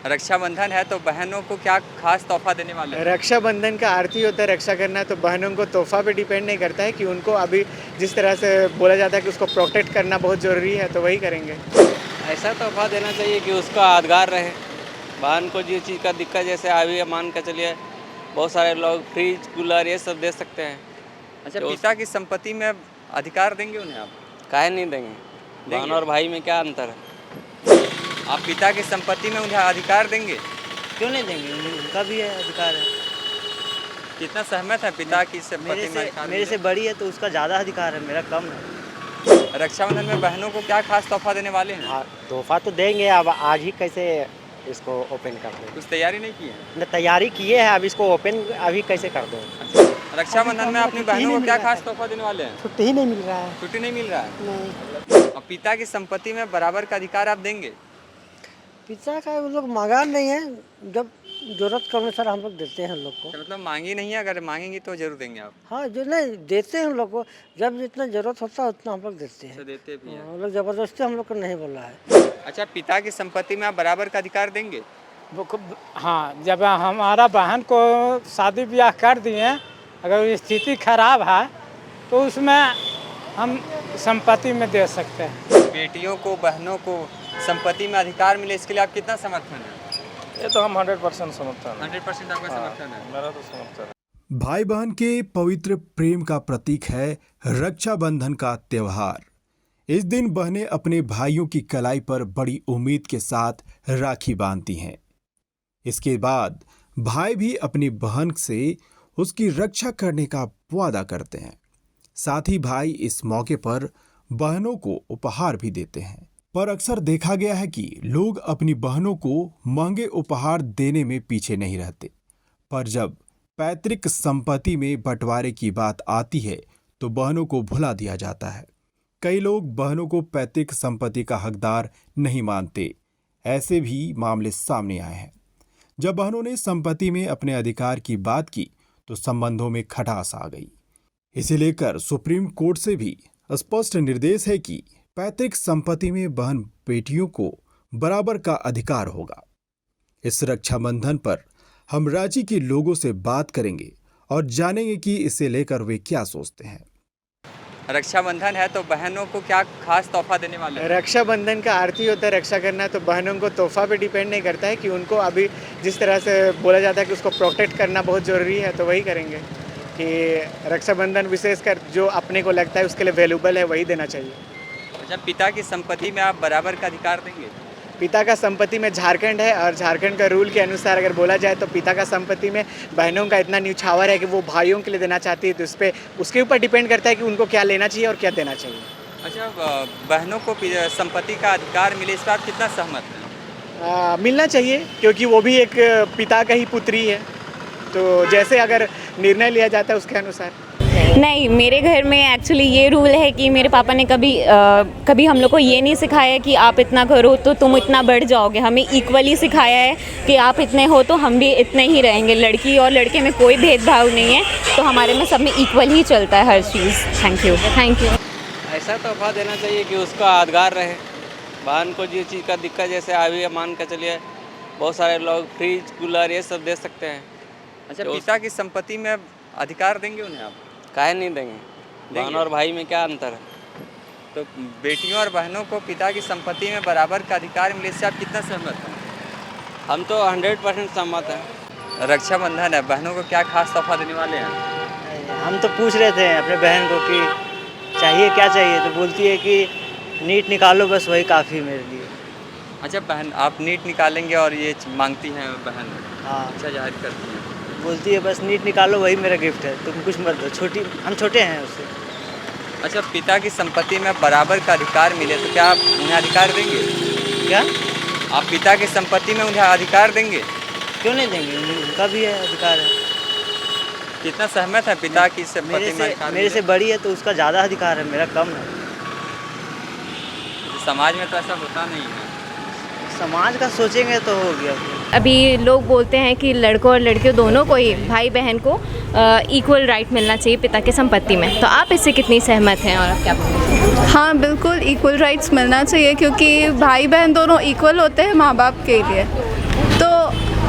रक्षाबंधन है तो बहनों को क्या खास तोहफा देने वाले हैं? रक्षाबंधन का अर्थ ही होता है रक्षा करना, तो बहनों को तोहफा पे डिपेंड नहीं करता है कि उनको अभी जिस तरह से बोला जाता है कि उसको प्रोटेक्ट करना बहुत ज़रूरी है, तो वही करेंगे। ऐसा तोहफा देना चाहिए कि उसका यादगार रहे। बहन को जिस चीज़ का दिक्कत, जैसे अभी मान के चलिए बहुत सारे लोग फ्रिज कूलर ये सब दे सकते हैं। अच्छा, जो पिता की संपत्ति में अधिकार देंगे उन्हें आप? काहे नहीं देंगे? बहन देंगे? और भाई में क्या अंतर है? आप पिता की संपत्ति में उन्हें अधिकार देंगे? क्यों नहीं देंगे? उनका भी है अधिकार है। कितना सहमत है पिता की संपत्ति मेरे में से अधिकार मेरे मिले? से बड़ी है तो उसका ज़्यादा अधिकार है, मेरा कम है। रक्षाबंधन में बहनों को क्या खास तोहफा देने वाले हैं? हाँ, तोहफा तो देंगे। अब आज ही कैसे इसको ओपन कर दें? कुछ तैयारी नहीं की है? न तैयारी किए हैं, अब इसको ओपन अभी कैसे कर दें? रक्षाबंधन में अपनी बहनों को क्या खास तोहफा देने वाले हैं? छुट्टी ही नहीं मिल रहा है। छुट्टी नहीं मिल रहा है नहीं, और पिता की संपत्ति में बराबर का अधिकार आप देंगे? पिता का वो लोग मांगा नहीं है, जब जरूरत के अनुसार हम लोग देते हैं हम लोग को। तो मतलब मांगी नहीं है, अगर मांगेंगी तो जरूर देंगे आप? हाँ, जो नहीं देते हैं हम लोग को, जब जितना जरूरत होता है उतना हम लोग देते अच्छा, हैं। देते भी हैं। हम लोग जबरदस्ती हम लोग को नहीं बोला है। अच्छा, पिता की संपत्ति में आप बराबर का अधिकार देंगे? हाँ, जब हमारा बहन को शादी ब्याह कर दिए, अगर स्थिति खराब है तो उसमें हम संपत्ति में दे सकते हैं। बेटियों को, बहनों को संपत्ति में अधिकार मिले, इसके लिए आप कितना समर्थन है? ये तो हम 100% समर्थन है। 100% आपका समर्थन है? मेरा तो समर्थन है। भाई बहन के पवित्र प्रेम का प्रतीक है रक्षाबंधन का त्योहार। इस दिन बहनें अपने भाइयों की कलाई पर बड़ी उम्मीद के साथ राखी बांधती हैं। इसके बाद भाई भी अपनी बहन से उसकी रक्षा करने का वादा करते हैं। साथ ही भाई इस मौके पर बहनों को उपहार भी देते हैं। पर अक्सर देखा गया है कि लोग अपनी बहनों को महंगे उपहार देने में पीछे नहीं रहते, पर जब पैतृक संपत्ति में बंटवारे की बात आती है तो बहनों को भुला दिया जाता है। कई लोग बहनों को पैतृक संपत्ति का हकदार नहीं मानते। ऐसे भी मामले सामने आए हैं। जब बहनों ने संपत्ति में अपने अधिकार की बात की तो संबंधों में खटास आ गई। इसे लेकर सुप्रीम कोर्ट से भी स्पष्ट निर्देश है कि पैतृक संपत्ति में बहन बेटियों को बराबर का अधिकार होगा। इस रक्षाबंधन पर हम राज्य के लोगों से बात करेंगे और जानेंगे कि इसे लेकर वे क्या सोचते हैं। रक्षाबंधन है तो बहनों को क्या खास तोहफा देने वाले हैं? रक्षाबंधन का अर्थ ही होता है रक्षा करना, तो बहनों को तोहफा पे डिपेंड नहीं करता है कि उनको अभी जिस तरह से बोला जाता है कि उसको प्रोटेक्ट करना बहुत ज़रूरी है, तो वही करेंगे कि रक्षाबंधन विशेषकर जो अपने को लगता है उसके लिए वैल्यूबल है वही देना चाहिए। अच्छा, पिता की संपत्ति में आप बराबर का अधिकार देंगे? पिता का संपत्ति में झारखंड है और झारखंड का रूल के अनुसार अगर बोला जाए तो पिता का संपत्ति में बहनों का इतना न्यौछावर है कि वो भाइयों के लिए देना चाहती है, तो उस पर उसके ऊपर डिपेंड करता है कि उनको क्या लेना चाहिए और क्या देना चाहिए। अच्छा, बहनों को संपत्ति का अधिकार मिले, इस पर आप कितना सहमत हैं? मिलना चाहिए, क्योंकि वो भी एक पिता का ही पुत्री है, तो जैसे अगर निर्णय लिया जाता है उसके अनुसार। नहीं, मेरे घर में एक्चुअली ये रूल है कि मेरे पापा ने कभी हम लोग को ये नहीं सिखाया कि आप इतना करो तो तुम इतना बढ़ जाओगे। हमें इक्वली सिखाया है कि आप इतने हो तो हम भी इतने ही रहेंगे। लड़की और लड़के में कोई भेदभाव नहीं है, तो हमारे में सब में इक्वल ही चलता है हर चीज़। Thank you. ऐसा तोहफा देना चाहिए कि उसका यादगार रहे। बहन को जिस चीज़ का दिक्कत, जैसे अभी मान के चलिए बहुत सारे लोग फ्रिज कूलर ये सब दे सकते हैं। अच्छा, पिता की संपत्ति में अधिकार देंगे उन्हें आप? काहे नहीं देंगे? बहन और भाई में क्या अंतर है? तो बेटियों और बहनों को पिता की संपत्ति में बराबर का अधिकार मिले, इससे आप कितना सहमत हैं? हम तो 100% सहमत हैं। रक्षाबंधन है, बहनों को क्या खास तोहफा देने वाले हैं? हम तो पूछ रहे थे अपने बहन को कि चाहिए क्या चाहिए, तो बोलती है कि नीट निकालो बस वही काफ़ी मेरे लिए। अच्छा, बहन आप नीट निकालेंगे और ये मांगती हैं बहन? हाँ, अच्छा, जाहिर करती हैं। बोलती है बस नीट निकालो वही मेरा गिफ्ट है, तुम कुछ मत दो। हम छोटे हैं उससे। अच्छा, पिता की संपत्ति में बराबर का अधिकार मिले तो क्या आप उन्हें अधिकार देंगे? क्या? आप पिता की संपत्ति में उन्हें अधिकार देंगे? क्यों नहीं देंगे? उनका भी है अधिकार है। कितना सहमत है पिता की संपत्ति में अधिकार मेरे से मिले? बड़ी है तो उसका ज़्यादा अधिकार है, मेरा कम है। समाज में तो ऐसा होता नहीं है। समाज का सोचेंगे तो हो गया। अभी लोग बोलते हैं कि लड़कों और लड़कियों दोनों को ही, भाई बहन को इक्वल राइट मिलना चाहिए पिता की संपत्ति में, तो आप इससे कितनी सहमत हैं और आप क्या बोलते हैं? हाँ बिल्कुल इक्वल राइट्स मिलना चाहिए, क्योंकि भाई बहन दोनों इक्वल होते हैं माँ बाप के लिए, तो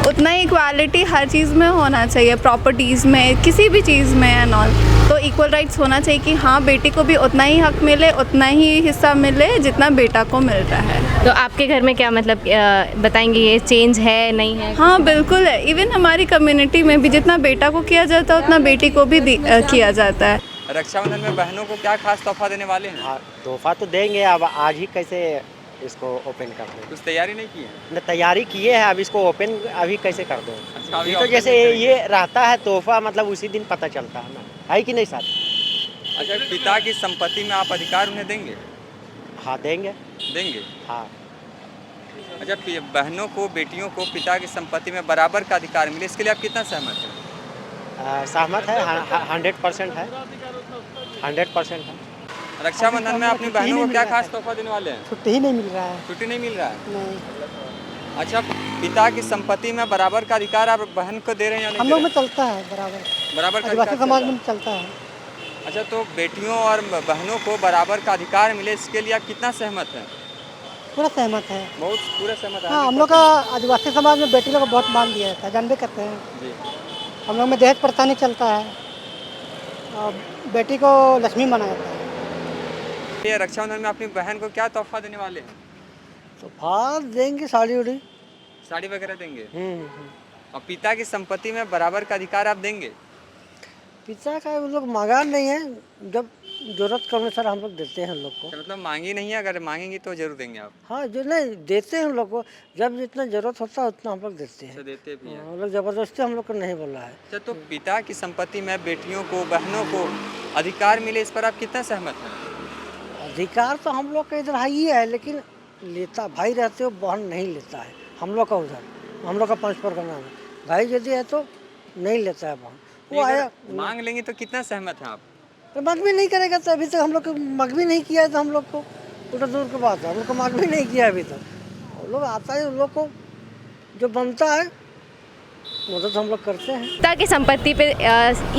उतना ही इक्वालिटी हर चीज़ में होना चाहिए, प्रॉपर्टीज़ में, किसी भी चीज़ में एंड ऑल, तो इक्वल राइट्स होना चाहिए कि हाँ बेटी को भी उतना ही हक मिले, उतना ही हिस्सा मिले जितना बेटा को मिल रहा है। तो आपके घर में क्या मतलब बताएंगे, ये चेंज है नहीं है? हाँ बिल्कुल है, इवन हमारी कम्युनिटी में भी जितना बेटा को किया जाता है उतना बेटी को भी किया जाता है। रक्षाबंधन में बहनों को क्या खास तोहफा देने वाले हैं? हाँ, तोहफा तो देंगे, अब आज ही कैसे इसको ओपन कर दें? कुछ तैयारी नहीं की है? न तैयारी किए हैं, अब इसको ओपन अभी कैसे कर दें? अच्छा, अभी ये तो open जैसे नहीं करेंगे। ये रहता है तोहफा, मतलब उसी दिन पता चलता है ना, है कि नहीं साथ? अच्छा, पिता की संपत्ति में आप अधिकार उन्हें देंगे? हाँ देंगे। देंगे। हाँ अच्छा, बहनों को, बेटियों को पिता की संपत्ति में बराबर का अधिकार मिले, इसके लिए आप कितना सहमत हैं? सहमत है, 100% है, 100% है। रक्षाबंधन में अपनी बहनों को क्या खास तोहफा देने वाले हैं? छुट्टी ही नहीं मिल रहा है। छुट्टी नहीं मिल रहा है? नहीं, अच्छा, पिता की संपत्ति में बराबर का अधिकार आप बहन को दे रहे हैं या नहीं? हम लोग में चलता है बराबर, बराबर का आदिवासी अधिकार समाज चल रहा में चलता है। है। अच्छा, तो बेटियों और बहनों को बराबर का अधिकार मिले, इसके लिए आप कितना सहमत हैं? पूरा सहमत है। बहुत पूरा सहमत है? हाँ, हम लोग का आदिवासी समाज में बेटी लोग को बहुत मान दिया जाता है, जानबे करते हैं। जी। हम लोग में दहेज प्रथा नहीं चलता है और बेटी को लक्ष्मी माना जाता है। ये रक्षाबंधन में अपनी बहन को क्या तोहफा देने वाले हैं? तो फाल देंगे, साड़ी उड़ी। साड़ी वगैरह देंगे? और पिता की संपत्ति में बराबर का अधिकार आप देंगे? पिता का वो लोग मांगा नहीं है, जब जरूरत के अनुसार हम लोग देते हैं हम लोग को। मतलब मांगी नहीं है, अगर मांगेंगी तो जरूर देंगे आप? हाँ, जो नहीं देते हैं हम लोग को, जब जितना जरूरत होता है उतना हम लोग देते हैं। अच्छा, देते भी हैं। हम लोग जबरदस्ती हम लोग को नहीं बोला है। अच्छा, तो पिता की संपत्ति में बेटियों को, बहनों को अधिकार मिले, इस पर आप कितना सहमत हैं? अधिकार तो हम लोग का इधर ही है, लेकिन लेता भाई रहते हो, बहन नहीं लेता है हम लोग का उधर, हम लोग का 5 परगना में भाई यदि है तो नहीं लेता है बहन। वो आया मांग लेंगे तो कितना सहमत हैं आप? तो मांग भी नहीं करेगा, तो अभी तक हम लोग को मांग भी नहीं किया है, तो हम लोग को पूरा दूर की बात है, हम लोग को मांग भी नहीं किया अभी तक। हम लोग आता है, उन लोग को जो बनता है मदद हम लोग करते हैं। पिता की संपत्ति पे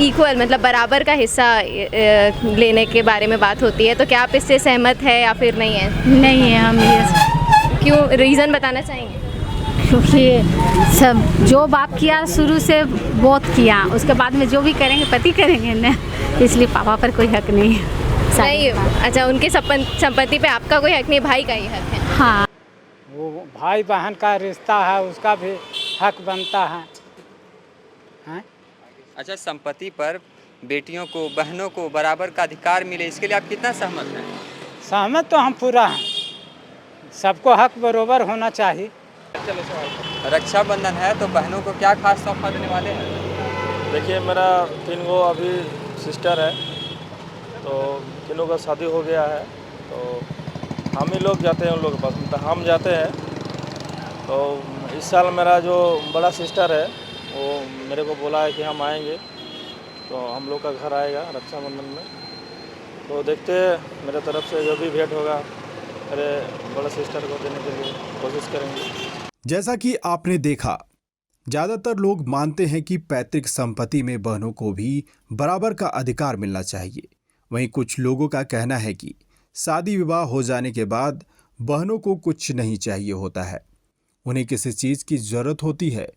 इक्वल मतलब बराबर का हिस्सा लेने के बारे में बात होती है, तो क्या आप इससे सहमत है या फिर नहीं है? नहीं है हम ये, क्यों, रीज़न बताना चाहेंगे? क्योंकि सब जो बाप किया शुरू से बहुत किया, उसके बाद में जो भी करेंगे पति करेंगे ना, इसलिए पापा पर कोई हक नहीं है। नहीं, अच्छा, उनके संपत्ति पे आपका कोई हक नहीं, भाई का ही हक है। हाँ, वो भाई बहन का रिश्ता है, उसका भी हक बनता है। हैं? अच्छा, संपत्ति पर बेटियों को, बहनों को बराबर का अधिकार मिले, इसके लिए आप कितना सहमत हैं? सहमत तो हम पूरा हैं, सबको हक बराबर होना चाहिए। रक्षाबंधन है, तो बहनों को क्या खास तोहफा देने वाले हैं? देखिए, मेरा 3 गो अभी सिस्टर है, तो तीनों का शादी हो गया है, तो हम ही लोग जाते हैं उन लोग के पास, मतलब हम जाते हैं। तो इस साल मेरा जो बड़ा सिस्टर है वो मेरे को बोला है कि हम आएंगे, तो हम लोग का घर आएगा रक्षाबंधन में, तो देखते हैं मेरे तरफ से जो भी भेंट होगा मेरे बड़े सिस्टर को देने के लिए कोशिश करेंगे। जैसा कि आपने देखा, ज्यादातर लोग मानते हैं कि पैतृक संपत्ति में बहनों को भी बराबर का अधिकार मिलना चाहिए। वहीं कुछ लोगों का कहना है कि शादी विवाह हो जाने के बाद बहनों को कुछ नहीं चाहिए होता है, उन्हें किसी चीज़ की ज़रूरत होती है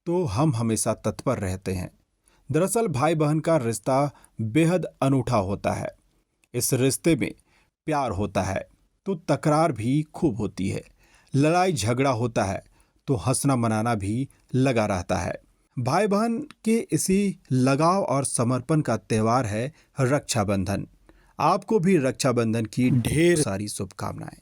तो हम हमेशा तत्पर रहते हैं। दरअसल भाई बहन का रिश्ता बेहद अनूठा होता है। इस रिश्ते में प्यार होता है तो तकरार भी खूब होती है, लड़ाई झगड़ा होता है तो हंसना मनाना भी लगा रहता है। भाई बहन के इसी लगाव और समर्पण का त्यौहार है रक्षाबंधन। आपको भी रक्षाबंधन की ढेर सारी शुभकामनाएं।